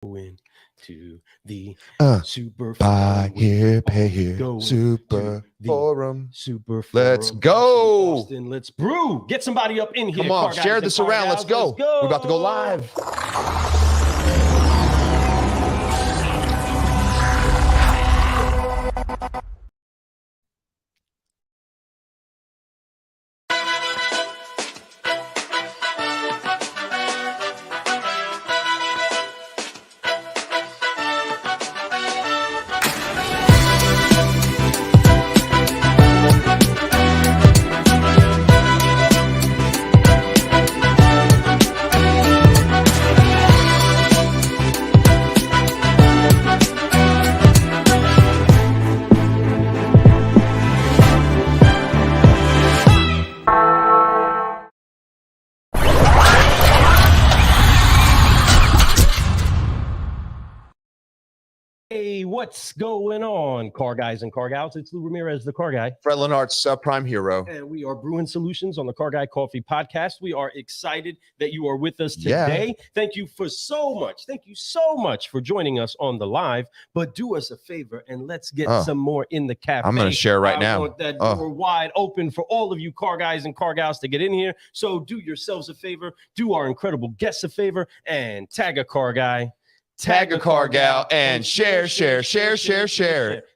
into the Uh, super Buy forum. here, pay here, Going to super the forum. super Let's forum. go. Austin, let's brew. Get somebody up in Come here, on, car guys share and this car around. Let's gals. Let's go. We're about to go go. live. Hey, what's going on, car guys and car gals? It's Lou Ramirez, the car guy. Fred Lenart's subprime hero. And we are Brewing Solutions on the Car Guy Coffee Podcast. We are excited that you are with us today. Yeah. Thank you so much for joining us on the live. But do us a favor and let's get some more in the cafe. I'm going to share right I now. want that door wide open for all of you car guys and car gals to get in here. So do yourselves a favor, do our incredible guests a favor, and tag a car guy. Tag a car gal and share.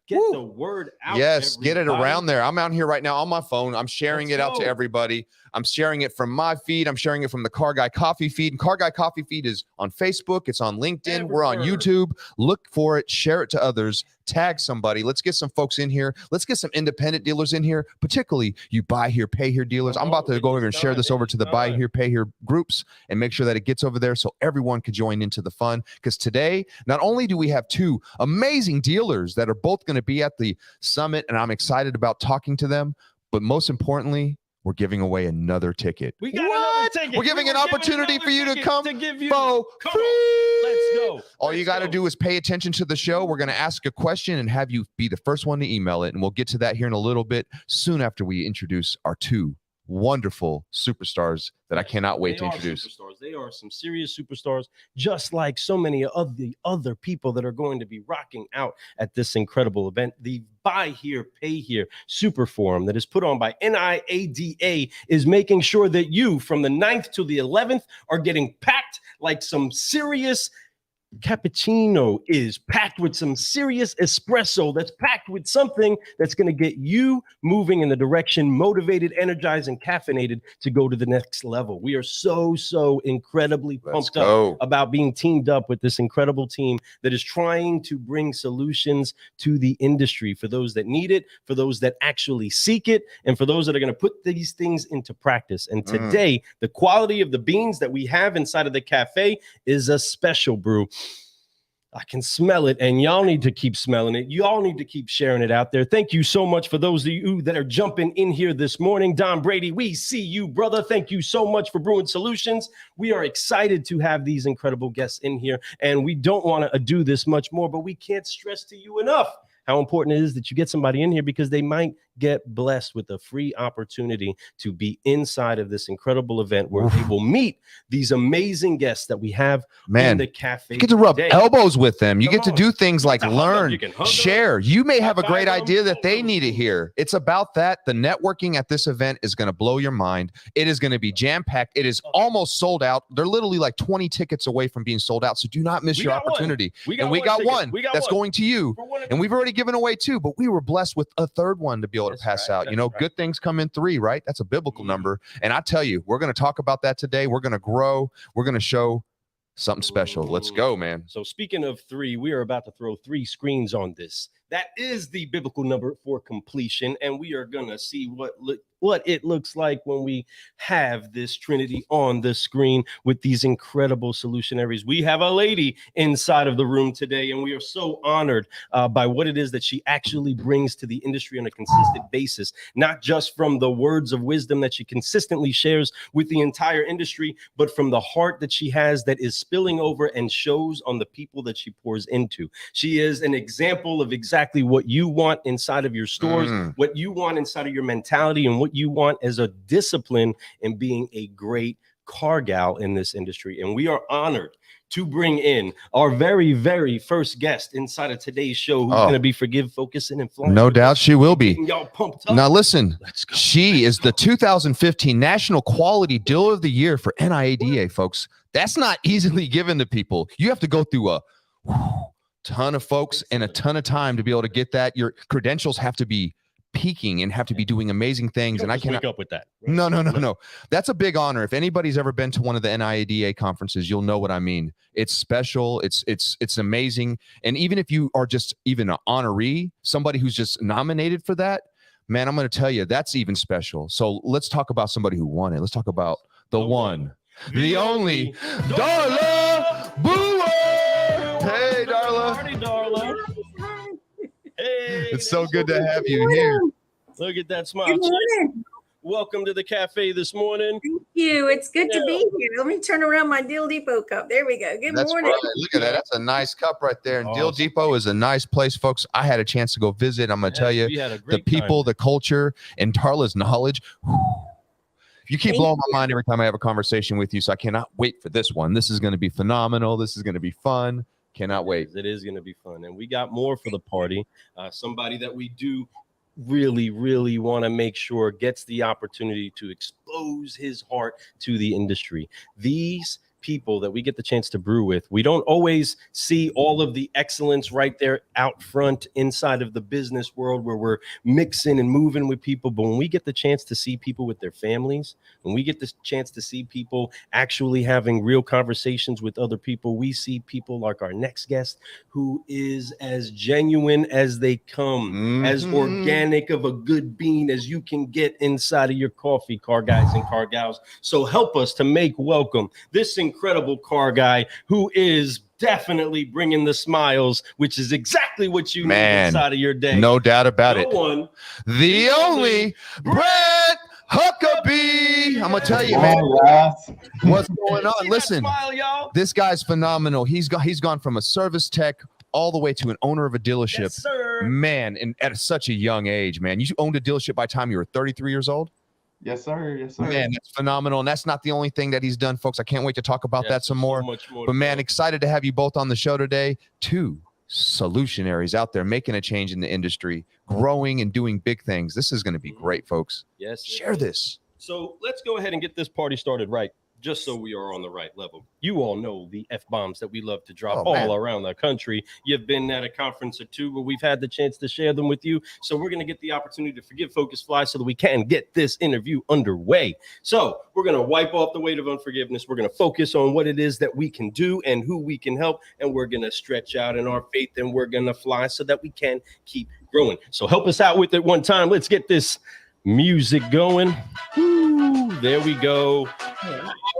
Get Woo. the word out. Yes, get it everybody. around there. I'm out here right now on my phone. I'm sharing Let's it out to go. everybody. I'm sharing it from my feed. I'm sharing it from the Car Guy Coffee feed. And Car Guy Coffee feed is on Facebook. It's on LinkedIn. We're on YouTube. Look for it. Share it to others. Tag somebody. Let's get some folks in here. Let's get some independent dealers in here, particularly you buy here, pay here dealers. I'm about to go over and share this over to the buy here, pay here groups and make sure that it gets over there so everyone can join into the fun. Because today, not only do we have two amazing dealers that are both going to be at the summit, and I'm excited about talking to them, but most importantly, we're giving away another ticket. We got another ticket. We're giving an opportunity for you to come for free. Let's go. All you got to do is pay attention to the show. We're going to ask a question and have you be the first one to email it. And we'll get to that here in a little bit, soon after we introduce our two wonderful superstars that I cannot wait to introduce. Superstars. They are some serious superstars, just like so many of the other people that are going to be rocking out at this incredible event. The Buy Here, Pay Here Super Forum that is put on by NIADA is making sure that you, from the 9th to the 11th, are getting packed like some serious cappuccino is packed with some serious espresso that's packed with something that's going to get you moving in the direction, motivated, energized, and caffeinated to go to the next level. We are so incredibly pumped up about being teamed up with this incredible team that is trying to bring solutions to the industry for those that need it, for those that actually seek it, and for those that are going to put these things into practice. And today, the quality of the beans that we have inside of the cafe is a special brew. I can smell it, and y'all need to keep smelling it. Y'all need to keep sharing it out there. Thank you so much for those of you that are jumping in here this morning. Don Brady, we see you, brother. Thank you so much for Brewing Solutions. We are excited to have these incredible guests in here, and we don't want to do this much more, but we can't stress to you enough how important it is that you get somebody in here because they might get blessed with a free opportunity to be inside of this incredible event where they will meet these amazing guests that we have in the cafe. You get to rub elbows with them. You Come get to on. do things like learn, You can hug share. You may have a great them. idea that they need to hear. It's about that. The networking at this event is going to blow your mind. It is going to be jam-packed. It is almost sold out. They're literally like 20 tickets away from being sold out. So do not miss your opportunity. We got one that's going to you. And we've already given away two, but we were blessed with a third one to be able to pass out. You know, good things come in three, right? That's a biblical number. And I tell you, we're going to talk about that today. We're going to grow. We're going to show something special. Let's go, man. So speaking of three, we are about to throw 3 screens on this. That is the biblical number for completion. And we are going to see what it looks like when we have this Trinity on the screen with these incredible solutionaries. We have a lady inside of the room today, and we are so honored by what it is that she actually brings to the industry on a consistent basis, not just from the words of wisdom that she consistently shares with the entire industry, but from the heart that she has that is spilling over and shows on the people that she pours into. She is an example of exactly what you want inside of your stores, what you want inside of your mentality, and what you want as a discipline in being a great car gal in this industry. And we are honored to bring in our very, very first guest inside of today's show, who's going to be Forgive, Focusing, and Flying. No doubt she will be. Y'all pumped up. Now listen, she is the 2015 National Quality Dealer of the Year for NIADA, folks. That's not easily given to people. You have to go through a ton of folks and a ton of time to be able to get that. Your credentials have to be peaking and have to be doing amazing things. And I can't wake up with that. Right? No. That's a big honor. If anybody's ever been to one of the NIADA conferences, you'll know what I mean. It's special. It's amazing. And even if you are just even an honoree, somebody who's just nominated for that, man, I'm going to tell you, that's even special. So let's talk about somebody who won it. Let's talk about the one, the only, Darla Booher. Hey, Darla. Party, Darla. Hey, it's so good to have you here. Look at that smile. Good morning. Welcome to the cafe this morning. Thank you. It's good to be here. Let me turn around my Deal Depot cup. There we go. Good morning. Right. Look at that. That's a nice cup right there. And Deal Depot is a nice place, folks. I had a chance to go visit. I'm going to tell you, the people, the culture, and Darla's knowledge. You keep blowing my mind every time I have a conversation with you. So I cannot wait for this one. This is going to be phenomenal. This is going to be fun. Cannot wait. It is going to be fun. And we got more for the party. Somebody that we do really, really want to make sure gets the opportunity to expose his heart to the industry. These people that we get the chance to brew with, we don't always see all of the excellence right there out front inside of the business world where we're mixing and moving with people. But when we get the chance to see people with their families, when we get the chance to see people actually having real conversations with other people, we see people like our next guest, who is as genuine as they come, as organic of a good bean as you can get inside of your coffee, car guys and car gals. So help us to make welcome this incredible car guy who is definitely bringing the smiles, which is exactly what you need inside of your day. No doubt about it. One, the only Brent Huckabee. I'm gonna tell you, man, what's going on. Listen, smile, this guy's phenomenal. He's gone from a service tech all the way to an owner of a dealership. Yes, sir. Man, and at such a young age, man. You owned a dealership by the time you were 33 years old? Yes, sir. Yes, sir. Man, that's phenomenal. And that's not the only thing that he's done, folks. I can't wait to talk about that some more. But man, excited to have you both on the show today. Two solutionaries out there making a change in the industry, growing and doing big things. This is going to be great, folks. Yes. Share this. So let's go ahead and get this party started right, just so we are on the right level. You all know the F-bombs that we love to drop all around the country. You've been at a conference or two where we've had the chance to share them with you. So we're going to get the opportunity to forgive, focus, fly so that we can get this interview underway. So we're going to wipe off the weight of unforgiveness. We're going to focus on what it is that we can do and who we can help. And we're going to stretch out in our faith and we're going to fly so that we can keep growing. So help us out with it one time. Let's get this music going. Woo, there we go.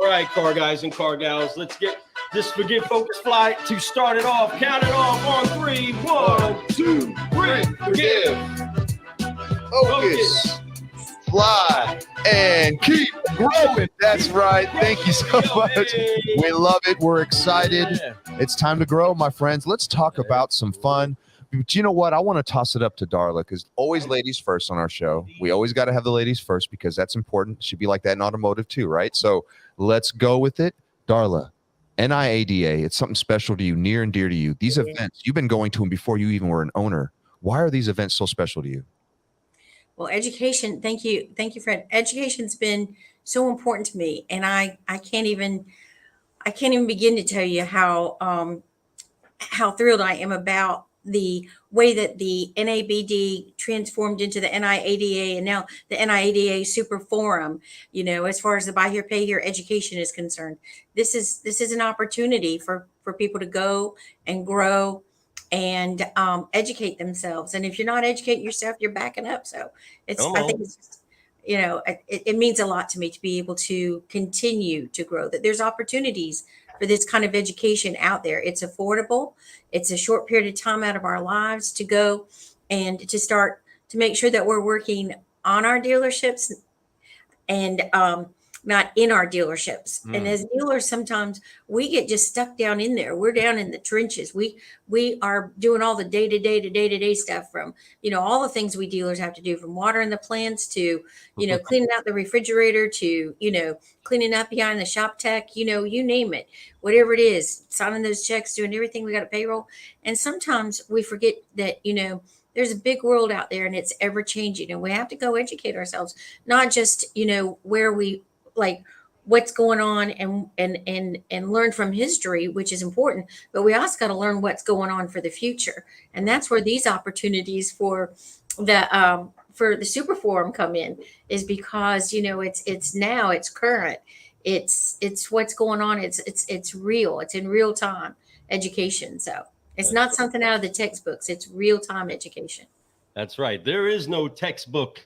All right, car guys and car gals, let's get this Forgive, Focus, Fly to start it off. Count it off on 3. 1, 2, 3. Forgive, focus, fly, and keep growing. That's right. Thank you so much. We love it. We're excited. It's time to grow, my friends. Let's talk about some fun. But you know what? I want to toss it up to Darla because always ladies first on our show. We always got to have the ladies first because that's important. It should be like that in automotive too, right? So let's go with it. Darla, NIADA, it's something special to you, near and dear to you. These events, you've been going to them before you even were an owner. Why are these events so special to you? Well, education, thank you, Fred. Education's been so important to me, and I can't even begin to tell you how thrilled I am about the way that the NABD transformed into the NIADA and now the NIADA Super Forum, as far as the buy here, pay here education is concerned. This is an opportunity for people to go and grow and educate themselves. And if you're not educating yourself, you're backing up. So I think it's just, it means a lot to me to be able to continue to grow, that there's opportunities for this kind of education out there. It's affordable. It's a short period of time out of our lives to go and to start to make sure that we're working on our dealerships and not in our dealerships. And as dealers, sometimes we get just stuck down in there. We're down in the trenches. We are doing all the day-to-day stuff, from, all the things we dealers have to do, from watering the plants to, cleaning out the refrigerator to, cleaning up behind the shop tech, you name it, whatever it is, signing those checks, doing everything. We got a payroll. And sometimes we forget that, there's a big world out there and it's ever changing, and we have to go educate ourselves, not just, where we like what's going on and learn from history, which is important, but we also got to learn what's going on for the future. And that's where these opportunities for the super forum come in, is because, it's now, it's current, it's what's going on. It's real. It's in real time education. So it's not something out of the textbooks. It's real time education. That's right. There is no textbook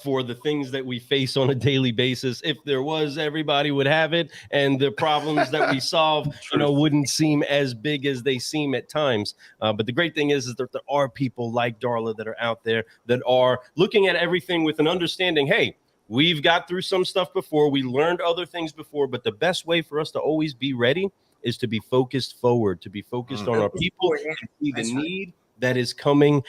for the things that we face on a daily basis. If there was, everybody would have it, and the problems that we solve, wouldn't seem as big as they seem at times. But the great thing is that there are people like Darla that are out there that are looking at everything with an understanding. Hey, we've got through some stuff before. We learned other things before, but the best way for us to always be ready is to be focused forward, to be focused on our people, and see the need that is coming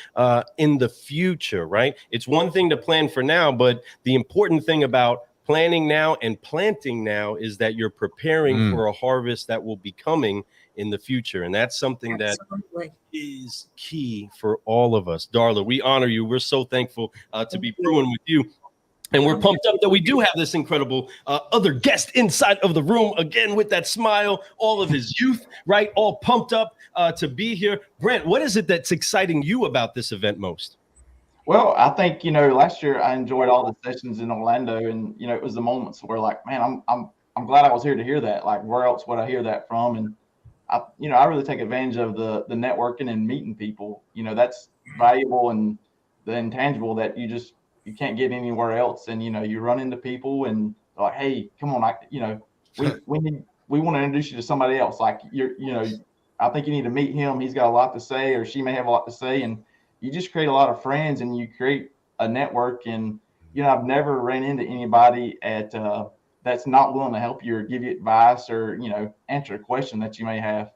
in the future, right? It's one thing to plan for now, but the important thing about planning now and planting now is that you're preparing for a harvest that will be coming in the future. And that's something that is key for all of us. Darla, we honor you. We're so thankful to be brewing with you. And we're pumped up that we do have this incredible other guest inside of the room, again, with that smile, all of his youth, right? All pumped up to be here. Brent, what is it that's exciting you about this event most? Well, I think, last year I enjoyed all the sessions in Orlando, and, it was the moments where, like, man, I'm glad I was here to hear that. Like, where else would I hear that from? And I really take advantage of the networking and meeting people. That's valuable, and the intangible that you can't get anywhere else. And, you run into people and like, hey, come on, we want to introduce you to somebody else. Like, I think you need to meet him. He's got a lot to say, or she may have a lot to say. And you just create a lot of friends, and you create a network. And, I've never ran into anybody that's not willing to help you or give you advice or, answer a question that you may have.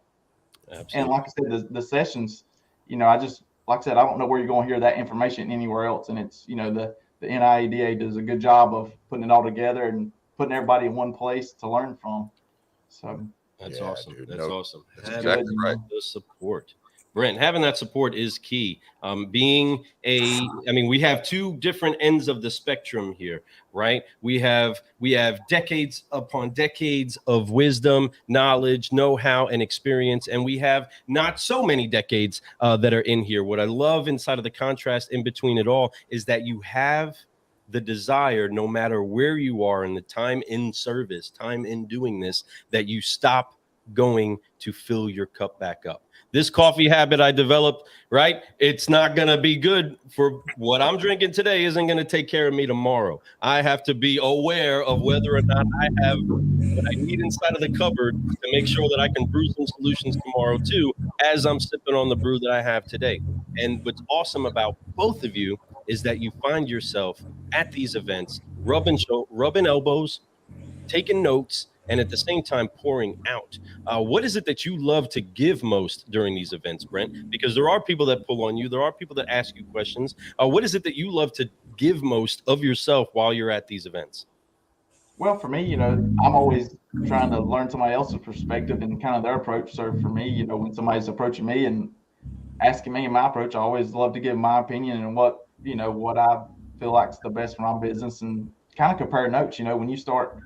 Absolutely. And like I said, the sessions, like I said, I don't know where you're going to hear that information anywhere else. And it's, the NIADA does a good job of putting it all together and putting everybody in one place to learn from. So that's awesome. Dude, that's awesome. That's exactly right. The support. Brent, having that support is key. We have two different ends of the spectrum here, right? We have decades upon decades of wisdom, knowledge, know-how, and experience, and we have not so many decades that are in here. What I love inside of the contrast in between it all is that you have the desire, no matter where you are in the time in service, time in doing this, that you stop going to fill your cup back up. This coffee habit I developed, right? It's not going to be good for what I'm drinking today, isn't going to take care of me tomorrow. I have to be aware of whether or not I have what I need inside of the cupboard to make sure that I can brew some solutions tomorrow too, as I'm sipping on the brew that I have today. And what's awesome about both of you is that you find yourself at these events, rubbing elbows, taking notes, and at the same time pouring out. What is it that you love to give most during these events, Brent? Because there are people that pull on you. There are people that ask you questions. What is it that you love to give most of yourself while you're at these events? Well, for me, I'm always trying to learn somebody else's perspective and kind of their approach. So for me, when somebody's approaching me and asking me my approach, I always love to give my opinion and what I feel like is the best for my business, and kind of compare notes. When you start,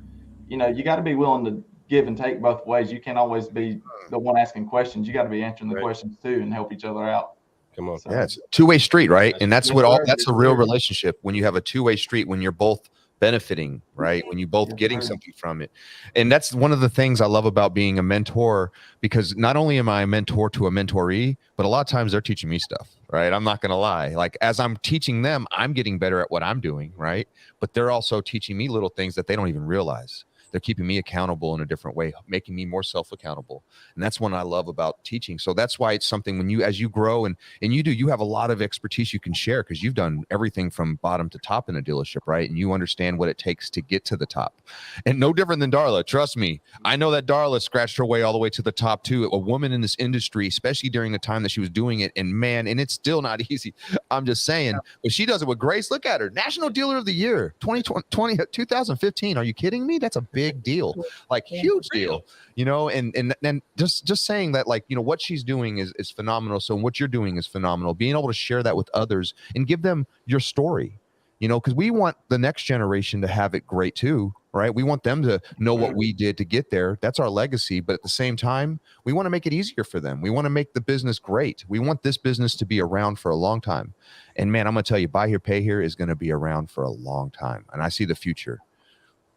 you got to be willing to give and take both ways. You can't always be the one asking questions. You got to be answering the questions too and help each other out. Come on. So, yeah, it's a two-way street, right? And that's that's a real relationship, when you have a two-way street, when you're both benefiting, right? When you both getting something from it. And that's one of the things I love about being a mentor, because not only am I a mentor to a mentoree, but a lot of times they're teaching me stuff, right? I'm not going to lie. Like, as I'm teaching them, I'm getting better at what I'm doing, right? But they're also teaching me little things that they don't even realize. they're keeping me accountable in a different way, making me more self-accountable. And that's what I love about teaching. So that's why it's something when as you grow and you have a lot of expertise you can share, because you've done everything from bottom to top in a dealership, right? And you understand what it takes to get to the top. And no different than Darla, trust me. I know that Darla scratched her way all the way to the top too. A woman in this industry, especially during the time that she was doing it, and man, and it's still not easy. I'm just saying, but she does it with grace. Look at her, National Dealer of the Year 2015. Are you kidding me? That's a big deal, like huge deal, you know. And just saying that, like, you know, what she's doing is phenomenal. So what you're doing is phenomenal. Being able to share that with others and give them your story, you know, because we want the next generation to have it great too, right? We want them to know what we did to get there. That's our legacy. But at the same time, we want to make it easier for them. We want to make the business great. We want this business to be around for a long time. And man, I'm going to tell you, Buy Here, Pay Here is going to be around for a long time. And I see the future.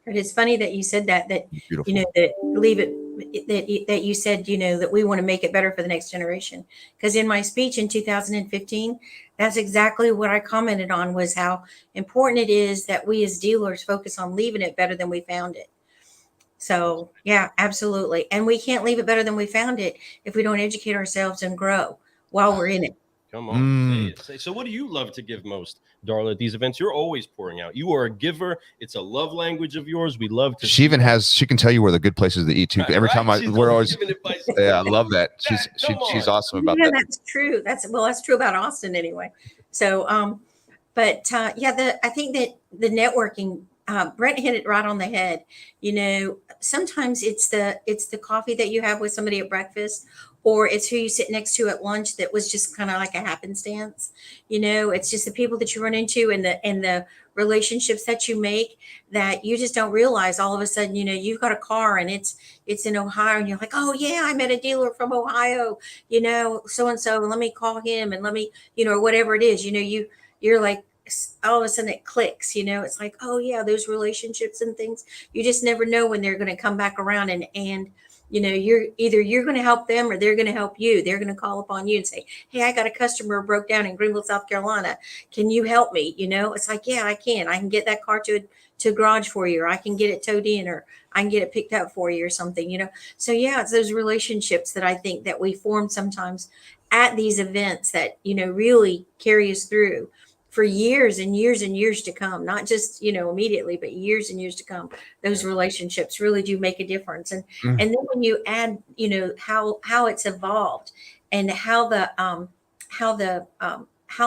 It's funny that you said that Beautiful. you know, that you said, you know, that we want to make it better for the next generation. Because in my speech in 2015, that's exactly what I commented on, was how important it is that we as dealers focus on leaving it better than we found it. So yeah, absolutely. And we can't leave it better than we found it if we don't educate ourselves and grow while we're in it. Come on. Say it. So what do you love to give most, Darla, at these events? You're always pouring out. You are a giver. It's a love language of yours. We love to. She can tell you where the good places to eat too. Every time we're always, yeah, I love that. She's awesome about that. That's true. That's true about Austin anyway. So, I think that the networking, Brent hit it right on the head. You know, sometimes it's the coffee that you have with somebody at breakfast, or it's who you sit next to at lunch that was just kind of like a happenstance. You know, it's just the people that you run into and the relationships that you make that you just don't realize. All of a sudden, you know, you've got a car and it's in Ohio, and you're like, oh yeah, I met a dealer from Ohio, you know, so-and-so, let me call him and let me, you know, whatever it is, you know, you're like, all of a sudden it clicks, you know. It's like, oh yeah, those relationships and things, you just never know when they're going to come back around, and you know, you're going to help them or they're going to help you. They're going to call upon you and say, hey, I got a customer broke down in Greenville, South Carolina. Can you help me? You know, it's like, yeah, I can get that car to a garage for you, or I can get it towed in, or I can get it picked up for you or something, you know? So yeah, it's those relationships that I think that we form sometimes at these events that, you know, really carry us through for years and years and years to come, not just, you know, immediately, but years and years to come. Those relationships really do make a difference. And then when you add, you know, how it's evolved and how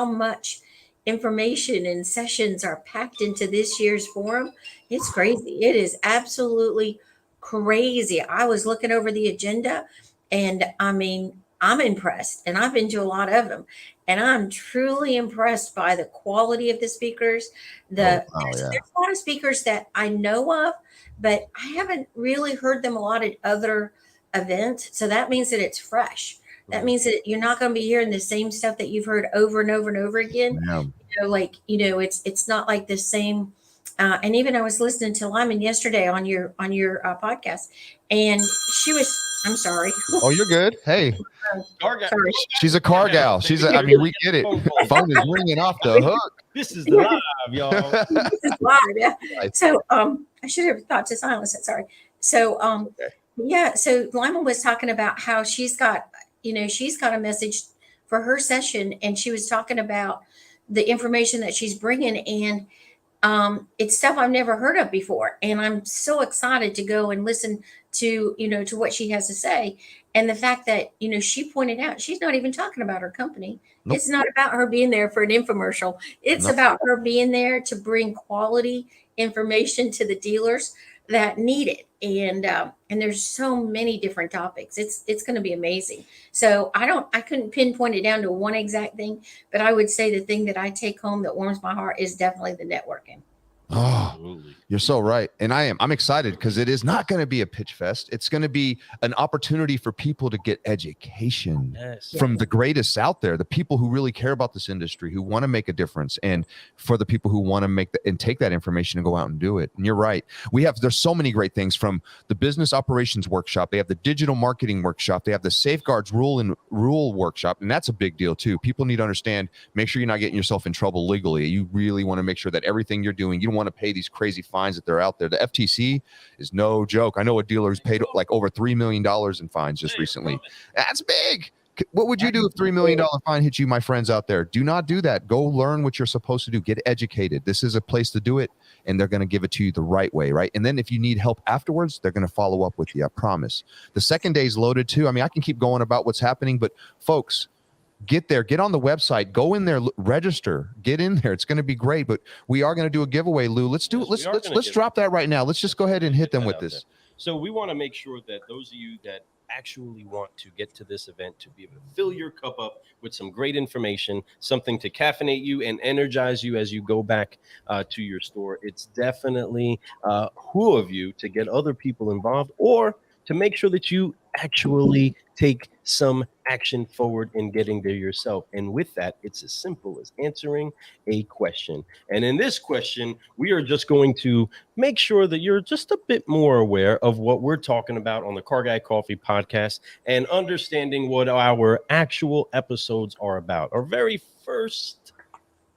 much information and sessions are packed into this year's forum, it's crazy. It is absolutely crazy. I was looking over the agenda, and I mean, I'm impressed, and I've been to a lot of them. And I'm truly impressed by the quality of the speakers. There's a lot of speakers that I know of, but I haven't really heard them a lot at other events. So that means that it's fresh. That means that you're not going to be hearing the same stuff that you've heard over and over and over again. Yeah. You know, like, you know, it's not like the same. And even I was listening to Lyman yesterday on your podcast, and I'm sorry. Oh, you're good. Hey, Sorry. she's a car gal. I mean, we get it. Phone is ringing off the hook. This is the live, y'all. This is live, yeah. So I should have thought to silence it. Sorry. So yeah. So Lyman was talking about how she's got a message for her session, and she was talking about the information that she's bringing, and it's stuff I've never heard of before. And I'm so excited to go and listen to, you know, to what she has to say. And the fact that, you know, she pointed out, she's not even talking about her company. Nope. It's not about her being there for an infomercial. It's about her being there to bring quality information to the dealers that need it. And there's so many different topics. It's going to be amazing. So I couldn't pinpoint it down to one exact thing, but I would say the thing that I take home that warms my heart is definitely the networking. Oh, you're so right. And I'm excited because it is not going to be a pitch fest. It's going to be an opportunity for people to get education from the greatest out there, the people who really care about this industry, who want to make a difference, and for the people who want to make and take that information and go out and do it. And you're right. There's so many great things, from the business operations workshop. They have the digital marketing workshop. They have the safeguards rule workshop. And that's a big deal too. People need to understand, make sure you're not getting yourself in trouble legally. You really want to make sure that everything you're doing, you don't want to pay these crazy fines that they're out there. The FTC is no joke. I know a dealer who's paid like over $3 million in fines just recently. That's big. What would you do if $3 million fine hit you, my friends out there? Do not do that. Go learn what you're supposed to do. Get educated. This is a place to do it, and they're going to give it to you the right way, right? And then if you need help afterwards, they're going to follow up with you, I promise. The second day is loaded too. I mean, I can keep going about what's happening, but folks, get there, get on the website, go in there, register, get in there. It's going to be great, but we are going to do a giveaway, Lou. Let's do it. Let's drop that right now. Let's just go ahead and hit them with this. So we want to make sure that those of you that actually want to get to this event to be able to fill your cup up with some great information, something to caffeinate you and energize you as you go back to your store. It's definitely who of you to get other people involved or to make sure that you actually take some action forward in getting there yourself. And with that, it's as simple as answering a question. And in this question, we are just going to make sure that you're just a bit more aware of what we're talking about on the Car Guy Coffee podcast and understanding what our actual episodes are about. Our very first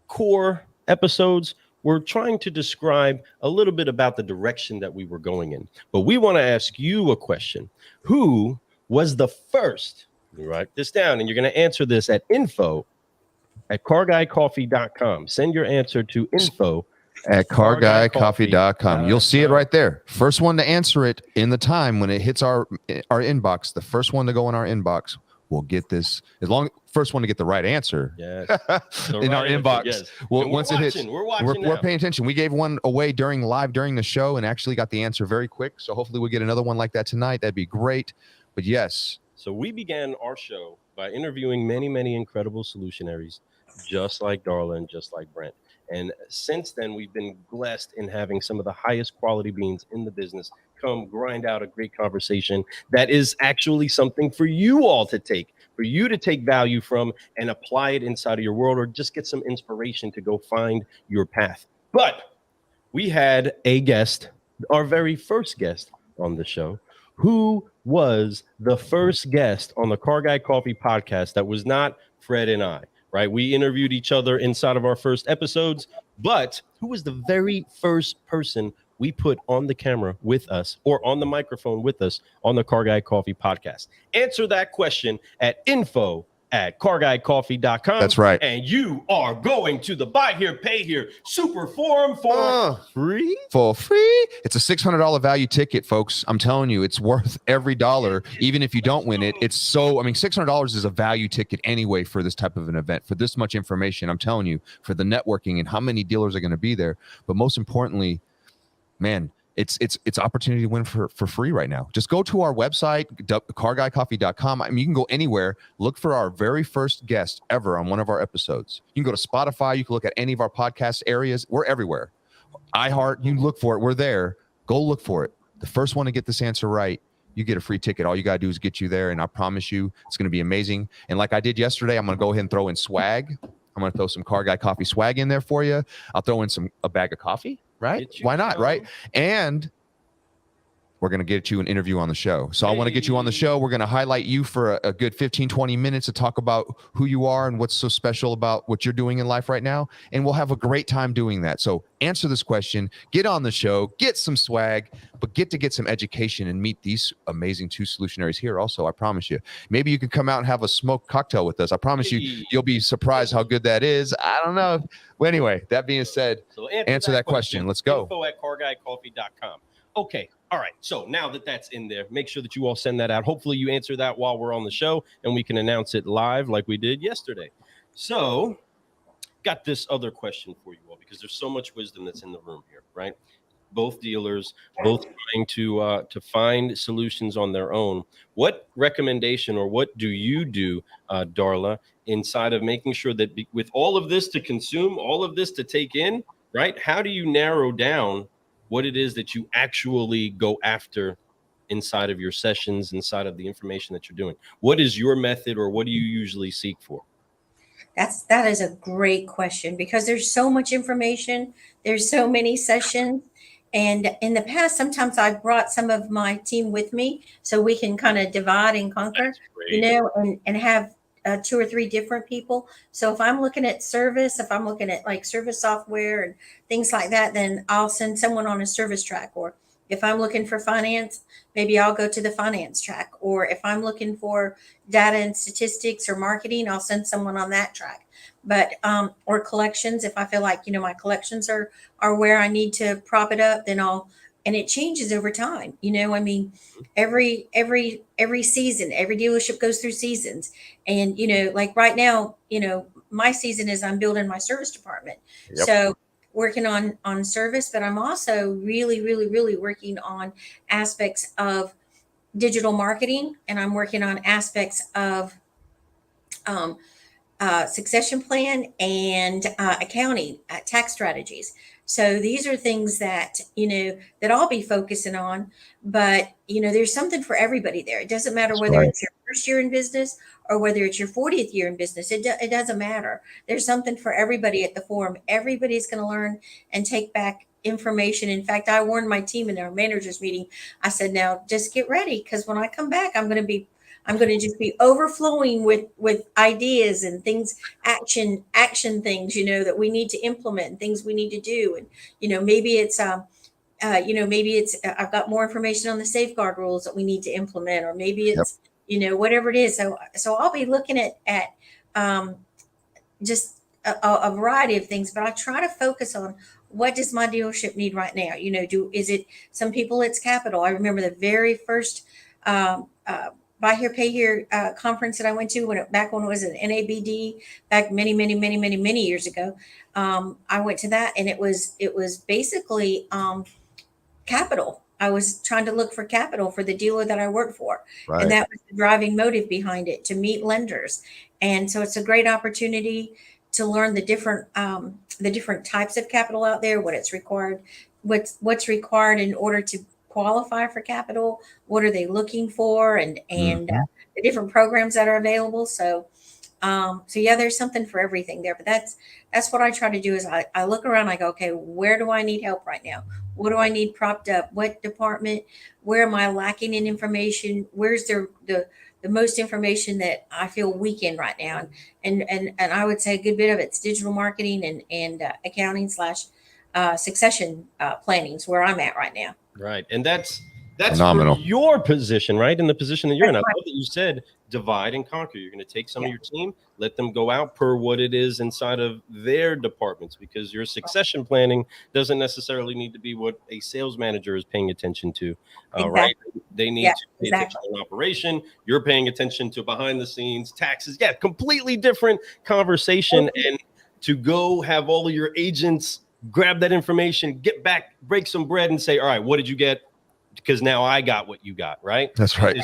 core episodes, we're trying to describe a little bit about the direction that we were going in. But we want to ask you a question. Who was the first? You write this down, and you're going to answer this at info@carguycoffee.com. Send your answer to info@carguycoffee.com. You'll see it right there. First one to answer it in the time when it hits our inbox, the first one to go in our inbox will get this. First one to get the right answer in our inbox. Yes. Well, once it hits, we're paying attention. We gave one away live during the show and actually got the answer very quick. So hopefully we'll get another one like that tonight. That'd be great. But yes. So we began our show by interviewing many, many incredible solutionaries, just like Darla and just like Brent. And since then, we've been blessed in having some of the highest quality beans in the business come grind out a great conversation that is actually something for you all to take, for you to take value from and apply it inside of your world, or just get some inspiration to go find your path. But we had a guest, our very first guest on the show. Who was the first guest on the Car Guy Coffee podcast that was not Fred and I, right? We interviewed each other inside of our first episodes, but who was the very first person we put on the camera with us or on the microphone with us on the Car Guy Coffee podcast? Answer that question at info@carguycoffee.com. That's right. And you are going to the Buy Here, Pay Here Super Forum for free? For free? It's a $600 value ticket, folks. I'm telling you, it's worth every dollar, even if you don't win it. It's $600 is a value ticket anyway for this type of an event, for this much information. I'm telling you, for the networking and how many dealers are going to be there. But most importantly, man, it's opportunity to win for free right now. Just go to our website, carguycoffee.com. I mean, you can go anywhere, look for our very first guest ever on one of our episodes. You can go to Spotify. You can look at any of our podcast areas. We're everywhere. iHeart, you look for it. We're there. Go look for it. The first one to get this answer right, you get a free ticket. All you got to do is get you there, and I promise you it's going to be amazing. And like I did yesterday, I'm going to go ahead and throw in swag. I'm going to throw some Car Guy Coffee swag in there for you. I'll throw in a bag of coffee. Right? Why not? Right? And we're going to get you an interview on the show. So I want to get you on the show. We're going to highlight you for a good 15, 20 minutes to talk about who you are and what's so special about what you're doing in life right now. And we'll have a great time doing that. So answer this question, get on the show, get some swag, but get some education and meet these amazing two solutionaries here also. I promise you. Maybe you can come out and have a smoked cocktail with us. I promise you'll be surprised how good that is. I don't know. Well, anyway, that being said, so answer that question. Let's go. info@carguycoffee.com. Okay. All right. So now that that's in there, make sure that you all send that out. Hopefully you answer that while we're on the show and we can announce it live like we did yesterday. So got this other question for you all because there's so much wisdom that's in the room here, right? Both dealers, both trying to find solutions on their own. What recommendation or what do you do, Darla, inside of making sure that with all of this to consume, all of this to take in, right? How do you narrow down what it is that you actually go after inside of your sessions, inside of the information that you're doing? What is your method, or what do you usually seek for? That is a great question because there's so much information. There's so many sessions. And in the past, sometimes I've brought some of my team with me so we can kind of divide and conquer, and have 2 or 3 different people. So if I'm looking at service, if I'm looking at like service software and things like that, then I'll send someone on a service track. Or if I'm looking for finance, maybe I'll go to the finance track. Or if I'm looking for data and statistics or marketing, I'll send someone on that track. But or collections, if I feel like, my collections are where I need to prop it up, then and it changes over time. I mean, every season, every dealership goes through seasons. And, like right now, my season is I'm building my service department. Yep. So working on service, but I'm also really, really, really working on aspects of digital marketing, and I'm working on aspects of succession plan and accounting, tax strategies. So these are things that, that I'll be focusing on, but, there's something for everybody there. It doesn't matter whether it's your first year in business or whether it's your 40th year in business. It doesn't matter. There's something for everybody at the forum. Everybody's going to learn and take back information. In fact, I warned my team in our managers meeting. I said, now just get ready, because when I come back, I'm going to just be overflowing with ideas and things, action things, that we need to implement and things we need to do. And, maybe it's, I've got more information on the safeguard rules that we need to implement, or maybe it's, whatever it is. So I'll be looking at just a variety of things, but I try to focus on what does my dealership need right now? Is it, some people it's capital. I remember the very first, Buy Here, Pay Here conference that I went to back when it was an NABD, back many years ago. I went to that, and it was basically capital. I was trying to look for capital for the dealer that I worked for, Right. and that was the driving motive behind it, to meet lenders. And so it's a great opportunity to learn the different types of capital out there, what it's required, what's required in order to qualify for capital, what are they looking for, and the different programs that are available. So yeah, there's something for everything there. But that's what I try to do, is I look around, I go, okay, where do I need help right now? What do I need propped up? What department? Where am I lacking in information? Where's the most information that I feel weak in right now? And I would say a good bit of it's digital marketing and accounting / succession planning is where I'm at right now. Right. And that's Phenomenal. for your position, right? In the position that you're in. I That's love that you said divide and conquer. You're going to take some of Yeah. your team, let them go out per what it is inside of their departments, because your succession planning doesn't necessarily need to be what a sales manager is paying attention to, right? They need to pay attention to an operation. You're paying attention to behind the scenes, taxes. Yeah, completely different conversation. And to go have all of your agents grab that information, get back, break some bread, and say, all right, what did you get? Because now I got what you got, right? That's right.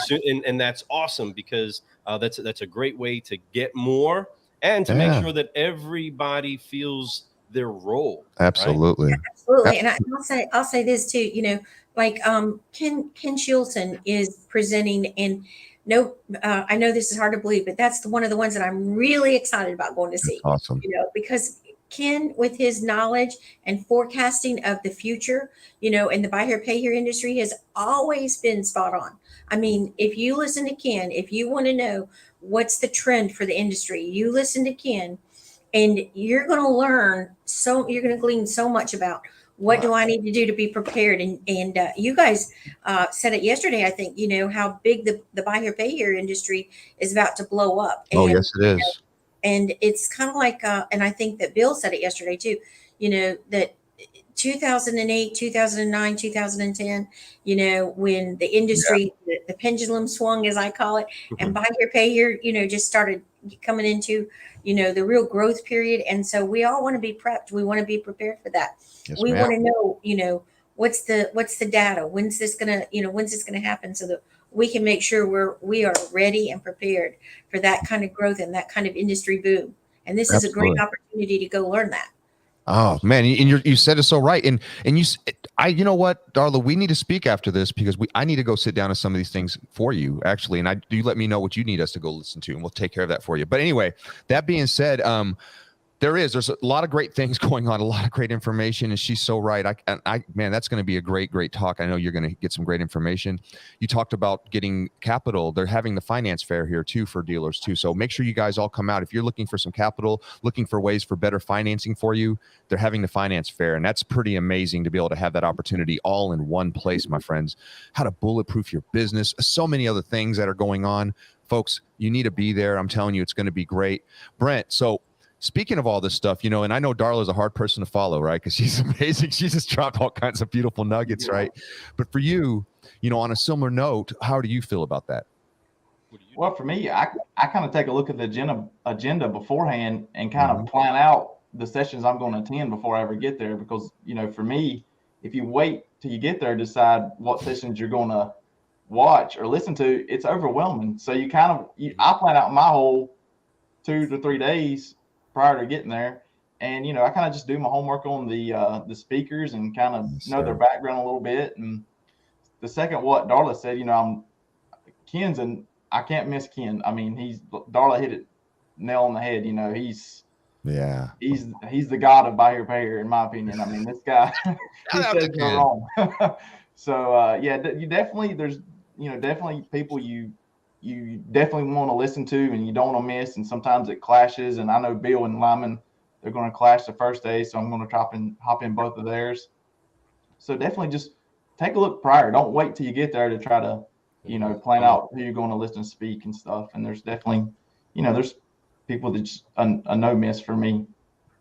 And that's awesome, because that's a great way to get more and to make sure that everybody feels their role. Absolutely. Right? Absolutely. And I'll say this too, like Ken Shilton is presenting, and I know this is hard to believe, but that's one of the ones that I'm really excited about going to see. That's awesome. Because Ken, with his knowledge and forecasting of the future, in the Buy Here, Pay Here industry, has always been spot on. I mean, if you listen to Ken, if you want to know what's the trend for the industry, you listen to Ken, and you're going to learn you're going to glean so much about what do I need to do to be prepared. And you guys said it yesterday, I think, how big the Buy Here, Pay Here industry is about to blow up. Oh, yes, it is. And it's kind of like, and I think that Bill said it yesterday too, that 2008, 2009, 2010, when the industry, the pendulum swung, as I call it, and Buy Here, Pay Here, just started coming into, the real growth period. And so we all want to be prepped. We want to be prepared for that. Yes, We ma'am. want to know, what's the data? When's this going to happen, so that we can make sure we are ready and prepared for that kind of growth and that kind of industry boom. And this is a great opportunity to go learn that. Oh man, and you said it so right. And you know what, Darla, we need to speak after this, because I need to go sit down on some of these things for you, actually. And you let me know what you need us to go listen to, and we'll take care of that for you. But anyway, that being said, There's a lot of great things going on, a lot of great information, and she's so right. Man, that's going to be a great talk. I know you're going to get some great information. You talked about getting capital. They're having the finance fair here too for dealers too. So make sure you guys all come out. If you're looking for some capital, looking for ways for better financing for you, they're having the finance fair, and that's pretty amazing to be able to have that opportunity all in one place, my friends. How to bulletproof your business, so many other things that are going on. Folks, you need to be there. I'm telling you, it's going to be great. Brent, so speaking of all this stuff, you know, and I know Darla's a hard person to follow, right? Because she's amazing. She just dropped all kinds of beautiful nuggets, right? But for you, you know, on a similar note, how do you feel about that? Well, for me, I kind of take a look at the agenda beforehand and kind of plan out the sessions I'm going to attend before I ever get there. Because, you know, for me, if you wait till you get there to decide what sessions you're going to watch or listen to, it's overwhelming. So I plan out my whole 2 to 3 days prior to getting there, and you know, I kind of just do my homework on the speakers and kind of know their background a little bit. And the second what Darla said, you know, Ken's, and I can't miss Ken. I mean, Darla hit it nail on the head. You know, he's the god of buy here pay here, in my opinion. I mean, this guy he says no wrong. So you definitely, there's, you know, definitely people you definitely want to listen to and you don't want to miss, and sometimes it clashes. And I know Bill and Lyman, they're going to clash the first day, so I'm going to hop in both of theirs. So definitely just take a look prior. Don't wait till you get there to try to, you know, plan out who you're going to listen to speak and stuff. And there's definitely, you know, there's people that's a no miss for me.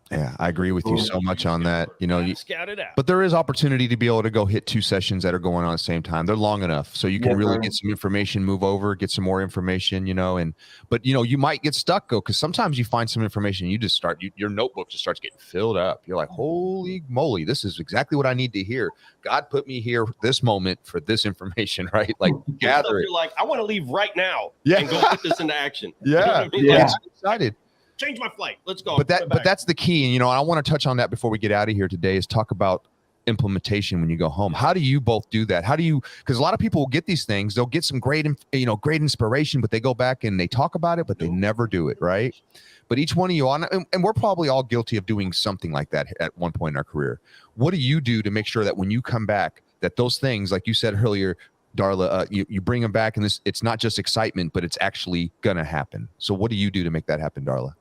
Yeah, I agree with you so much on that. You know, scout it out. But there is opportunity to be able to go hit 2 sessions that are going on at the same time. They're long enough, so you can really get some information, move over, get some more information. You know, but you know, you might get stuck because sometimes you find some information, you just your notebook just starts getting filled up. You're like, holy moly, this is exactly what I need to hear. God put me here this moment for this information, right? Like gather it. You're like, I want to leave right now. Yeah, and go put this into action. Yeah, you know what I mean? Yeah. Like, I'm excited. Change my flight. Let's go. But that's the key. And, you know, I want to touch on that before we get out of here today, is talk about implementation when you go home. How do you both do that? Because a lot of people will get these things, they'll get some great inspiration, but they go back and they talk about it, but they never do it. Right. But each one of you and we're probably all guilty of doing something like that at one point in our career. What do you do to make sure that when you come back, that those things, like you said earlier, Darla, you bring them back, and it's not just excitement, but it's actually going to happen. So what do you do to make that happen, Darla?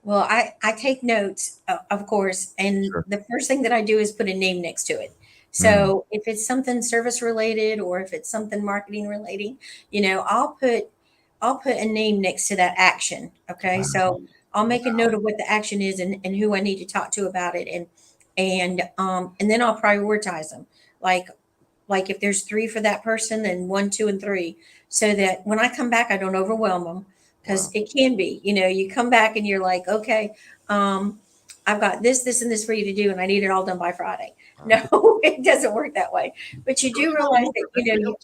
Well, I take notes, of course, and the first thing that I do is put a name next to it. So if it's something service related or if it's something marketing relating, you know, I'll put a name next to that action. Okay. Wow. So I'll make a note of what the action is and who I need to talk to about it. And then I'll prioritize them. Like if there's 3 for that person, then 1, 2, and 3, so that when I come back, I don't overwhelm them. Because it can be, you know, you come back and you're like, okay, I've got this, and this for you to do, and I need it all done by Friday. No, it doesn't work that way. But you do realize that, you know,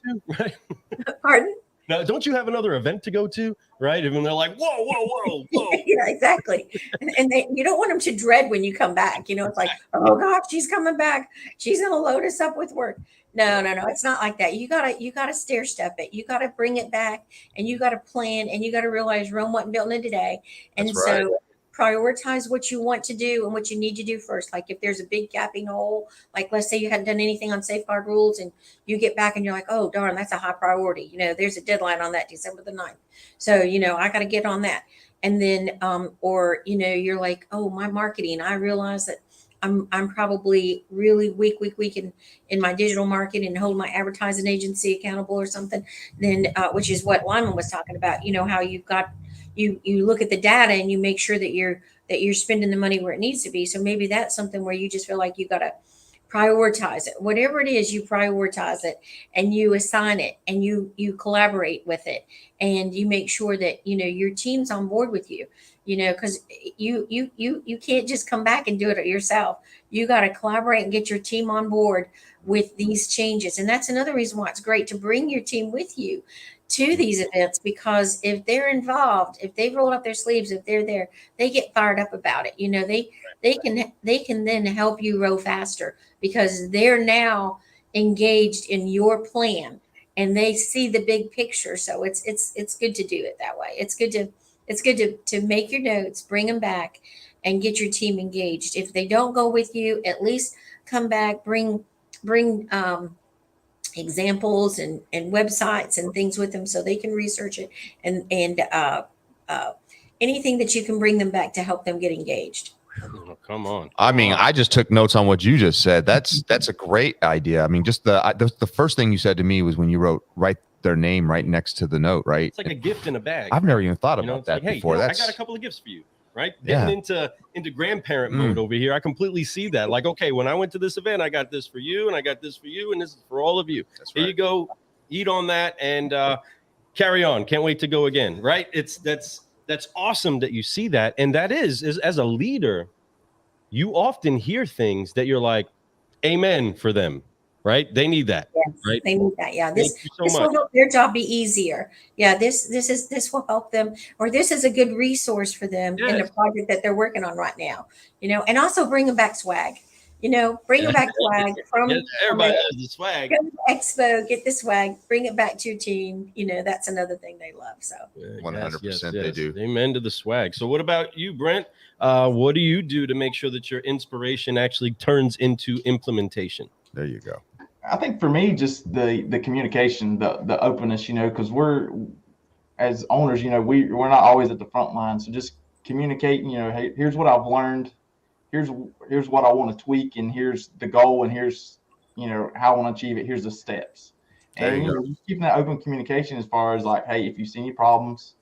pardon? Now, don't you have another event to go to, right? And they're like, whoa. Yeah, exactly. And you don't want them to dread when you come back. You know, it's like, oh gosh, she's coming back. She's going to load us up with work. No. It's not like that. You gotta stair step it. You gotta bring it back, and you gotta plan, and you gotta realize Rome wasn't built in a day. And That's right. So prioritize what you want to do and what you need to do first. Like if there's a big gapping hole, like let's say you hadn't done anything on safeguard rules, and you get back and you're like, oh darn, that's a high priority. You know, there's a deadline on that, December the 9th. So, you know, I gotta get on that. And then or you know, you're like, oh, my marketing, I realize that I'm probably really weak in my digital marketing and hold my advertising agency accountable or something. Then which is what Lyman was talking about. You know, how you've got you look at the data and you make sure that you're spending the money where it needs to be. So maybe that's something where you just feel like you got to prioritize it. Whatever it is, you prioritize it and you assign it and you collaborate with it, and you make sure that, you know, your team's on board with you. You know, because you can't just come back and do it yourself. You got to collaborate and get your team on board with these changes. And that's another reason why it's great to bring your team with you to these events, because if they're involved, if they've rolled up their sleeves, if they're there, they get fired up about it. You know, they can then help you row faster because they're now engaged in your plan and they see the big picture. So it's good to do it that way. It's it's good to make your notes, bring them back, and get your team engaged. If they don't go with you, at least come back, bring examples and websites and things with them so they can research it, and anything that you can bring them back to help them get engaged. Oh, come on. I mean, I just took notes on what you just said. That's a great idea. I mean, just the first thing you said to me was when you write their name right next to the note, right? It's like a gift in a bag. I've never even thought You know, about it's that like, hey, before. you know, I That's got a couple of gifts for you, right? Yeah. Getting into grandparent mode over here. I completely see that. Like, okay, when I went to this event, I got this for you, and I got this for you, and this is for all of you. That's Here right. you go, eat on that, and carry on. Can't wait to go again, right? That's awesome that you see that, and that is as a leader, you often hear things that you're like, amen for them, right? They need that, Yes, right? they need that. Yeah, Thank this you so this much. will help their job be easier. Yeah, this will help them, or this is a good resource for them in the Yes. project that they're working on right now. You know, and also bring them back swag. You know, bring them back swag from Yes, everybody has the swag. go to the expo, get the swag, bring it back to your team. You know, that's another thing they love. So 100% they do. Amen to the swag. So what about you, Brent? What do you do to make sure that your inspiration actually turns into implementation? There you go. I think for me, just the communication, the openness, you know, because we're as owners, you know, we're not always at the front line. So just communicating, you know, hey, here's what I've learned. Here's what I want to tweak, and here's the goal, and here's, you know, how I want to achieve it. Here's the steps. There And you you go. know, just keeping that open communication as far as like, hey, if you see any problems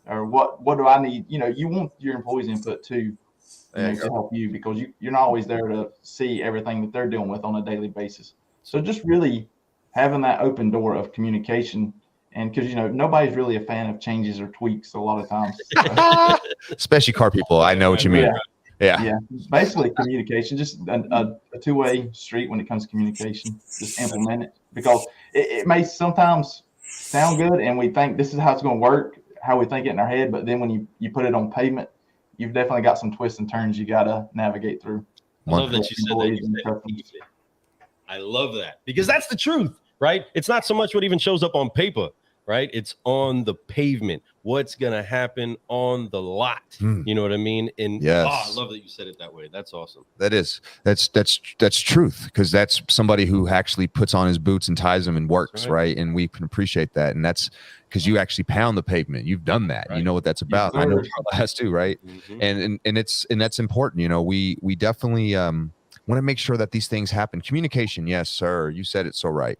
or what do I need, you know, you want your employees' input too, you There know, you to go. help you, because you're not always there to see everything that they're dealing with on a daily basis. So just really having that open door of communication, and because, you know, nobody's really a fan of changes or tweaks a lot of times. Especially car people. I know what you mean. Yeah. Yeah. Yeah, basically communication, just a two-way street when it comes to communication. Just implement it, because it may sometimes sound good and we think this is how it's going to work, how we think it in our head, but then when you put it on pavement, you've definitely got some twists and turns you got to navigate through. I love that you said that. You said pavement. I love that, because that's the truth, right? It's not so much what even shows up on paper, right? It's on the pavement. What's going to happen on the lot? You know what I mean? And Yes. I love that you said it that way. That's awesome. That's truth, because that's somebody who actually puts on his boots and ties them and works, right? And we can appreciate that. And that's because you actually pound the pavement. You've done that. Right. You know what that's about. Yes, I know sir. Darla has too, right? And that's important. You know, we definitely want to make sure that these things happen. Communication, yes, sir. You said it so right.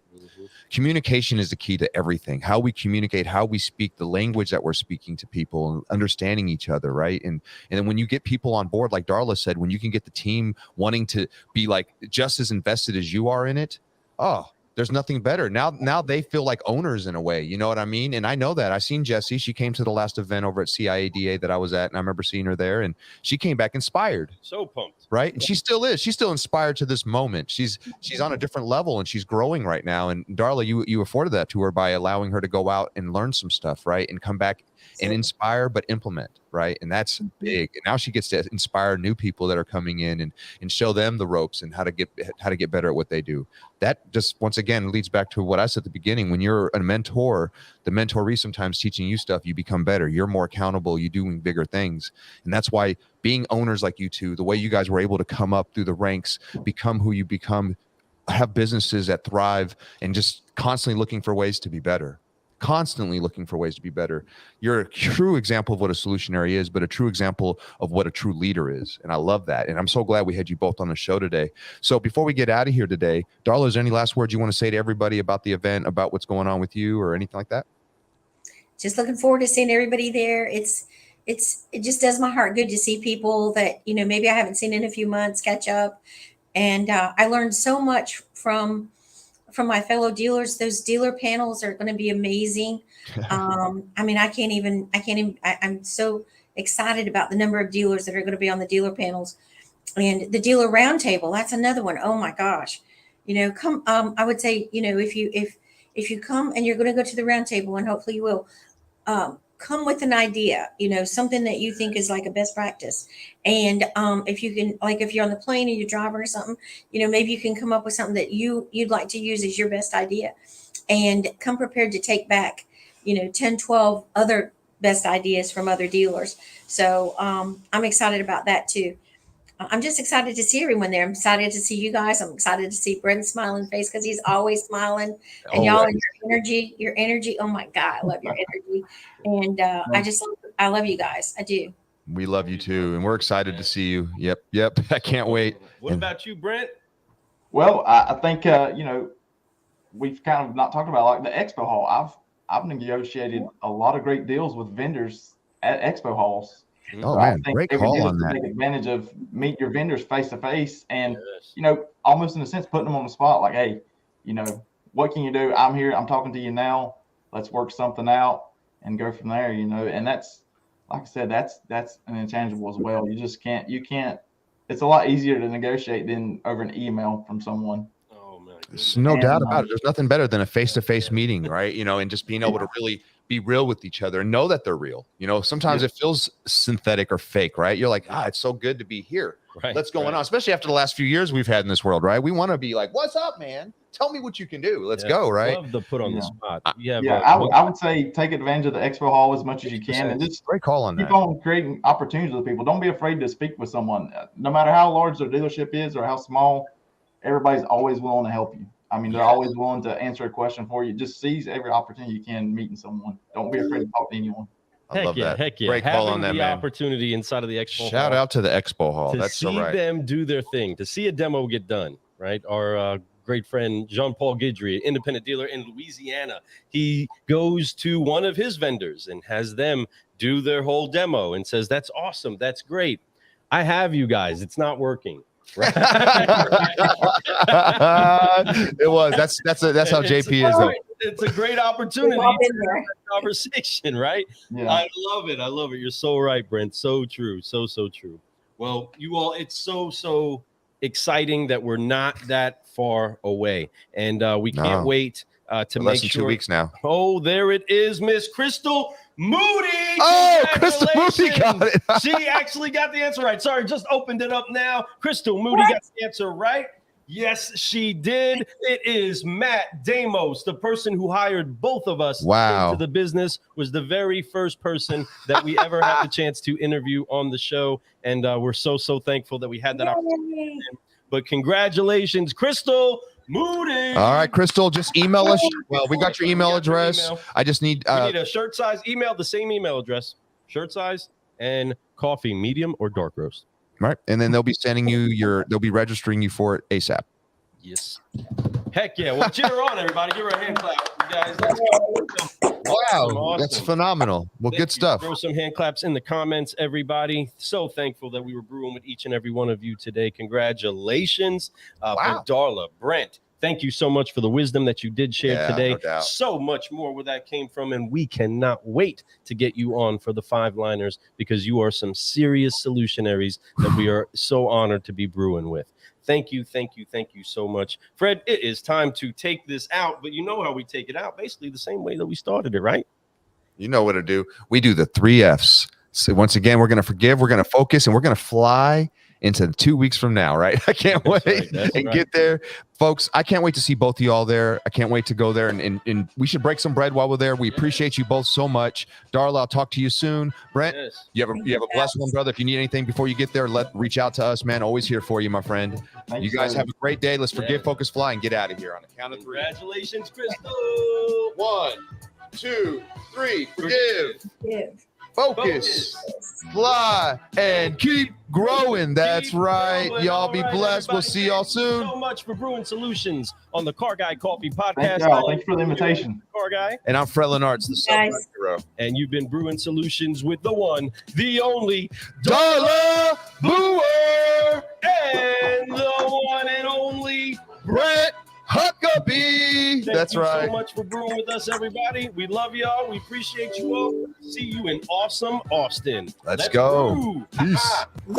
Communication is the key to everything. How we communicate, how we speak, the language that we're speaking to people, and understanding each other, right? And then when you get people on board, like Darla said, when you can get the team wanting to be like just as invested as you are in it, oh, there's nothing better. Now they feel like owners in a way, you know what I mean? And I know that. I seen Jessie. She came to the last event over at CIADA that I was at, and I remember seeing her there, and she came back inspired. So pumped. Right. And she still is. She's still inspired to this moment. She's on a different level, and she's growing right now. And Darla, you afforded that to her by allowing her to go out and learn some stuff, right? And come back and inspire, but implement, right? And that's big. And now she gets to inspire new people that are coming in and show them the ropes and how to get better at what they do. That just, once again, leads back to what I said at the beginning. When you're a mentor, the mentoree sometimes teaching you stuff, you become better. You're more accountable. You're doing bigger things. And that's why being owners like you two, the way you guys were able to come up through the ranks, become who you become, have businesses that thrive, and just constantly looking for ways to be better. Constantly looking for ways to be better. You're a true example of what a solutionary is, but a true example of what a true leader is. And I love that. And I'm so glad we had you both on the show today. So before we get out of here today, Darla, is there any last words you want to say to everybody about the event, about what's going on with you, or anything like that? just looking forward to seeing everybody there. It just does my heart good to see people that, you know, maybe I haven't seen in a few months catch up. And I learned so much from my fellow dealers. Those dealer panels are going to be amazing. I mean, I'm so excited about the number of dealers that are going to be on the dealer panels, and the dealer roundtable. That's another one. Oh my gosh. You know, come, I would say, you know, if you come and you're going to go to the roundtable, and hopefully you will, come with an idea, you know, something that you think is like a best practice. And if you can, like if you're on the plane or you're driving or something, you know, maybe you can come up with something that you'd like to use as your best idea, and come prepared to take back, you know, 10, 12 other best ideas from other dealers. So I'm excited about that too. I'm just excited to see everyone there. I'm excited to see you guys. I'm excited to see Brent's smiling face because he's always smiling. And y'all, and your energy. Oh my God, I love your energy. And I love you guys. I do. We love you too, and we're excited to see you. Yep. I can't wait. What about you, Brent? Well, I think we've kind of not talked about like the expo hall. I've negotiated a lot of great deals with vendors at expo halls. Oh So man, great call on that. Take advantage of meet your vendors face to face, and almost in a sense putting them on the spot. Like, hey, what can you do? I'm here. I'm talking to you now. Let's work something out and go from there. And that's, like I said, that's an intangible as well. You just can't. It's a lot easier to negotiate than over an email from someone. There's no doubt about it. There's nothing better than a face-to-face meeting, right? And just being able to really be real with each other and know that they're real. Sometimes it feels synthetic or fake, right? You're like, it's so good to be here. Right, Let's go on, especially after the last few years we've had in this world, right? We want to be like, what's up, man? Tell me what you can do. Let's go, right? Love the put on the spot. I would say take advantage of the expo hall as much as you can, and just great call on that. Keep on creating opportunities with people. Don't be afraid to speak with someone, no matter how large their dealership is or how small. Everybody's always willing to help you. I mean, they're always willing to answer a question for you. Just seize every opportunity you can meeting someone. Don't be afraid to talk to anyone. I love that. Heck yeah. Great call on that, the man. Opportunity inside of the expo hall. Shout out to the expo hall. That's so right. To see them do their thing, to see a demo get done, right? Our great friend Jean-Paul Guidry, independent dealer in Louisiana, he goes to one of his vendors and has them do their whole demo and says, "That's awesome. That's great. I have you guys. It's not working." Right. It was. That's how JP is. Though. It's a great opportunity to have a conversation, right? Yeah. I love it. You're so right, Brent. So true. So true. Well, you all, it's so exciting that we're not that far away, and we can't wait to less than 2 weeks now. Oh, there it is, Miss Crystal Moody. Oh, Crystal Moody got it. She actually got the answer right. Sorry, just opened it up now. Crystal Moody got the answer right. Yes, she did. It is Matt Damos, the person who hired both of us into the business, was the very first person that we ever had the chance to interview on the show. And we're so thankful that we had that opportunity. But congratulations, Crystal Moody. All right, Crystal, just email us. Well, we got your email address. I just need we need a shirt size email, the same email address, shirt size, and coffee, medium or dark roast. Right. And then they'll be sending you they'll be registering you for it ASAP. Yes. Heck yeah. Well, cheer her on, everybody. Give her a hand clap. You guys. Wow. Awesome. That's phenomenal. Well, good stuff. Throw some hand claps in the comments, everybody. So thankful that we were brewing with each and every one of you today. Congratulations. Darla, Brent, thank you so much for the wisdom that you did share today. No so much more where that came from. And we cannot wait to get you on for the 5-liners because you are some serious solutionaries that we are so honored to be brewing with. Thank you so much. Fred, it is time to take this out, but you know how we take it out, basically the same way that we started it, right? You know what to do. We do the 3 F's. So once again, we're going to forgive, we're going to focus, and we're going to fly into 2 weeks from now, right? I can't wait and get there. Folks, I can't wait to see both of y'all there. I can't wait to go there, and we should break some bread while we're there. We appreciate you both so much. Darla, I'll talk to you soon. Brent, you have a blessed one, brother. If you need anything before you get there, reach out to us, man. Always here for you, my friend. You guys have a great day. Let's forgive, focus, fly, and get out of here on the count of 3. Congratulations, Crystal. 1, 2, 3. Forgive. Focus, fly, and keep growing. That's right. Y'all be blessed. We'll see y'all soon. Thank you so much for Brewing Solutions on the Car Guy Coffee Podcast. Thanks for the invitation. Car Guy. And I'm Fred Lenartz, the hero. And you've been Brewing Solutions with the one, the only Darla Booher and the one and only Brent Huckabee. That's right. Thank you so much for brewing with us, everybody. We love y'all. We appreciate you all. See you in awesome Austin. Let's go. Brew. Peace.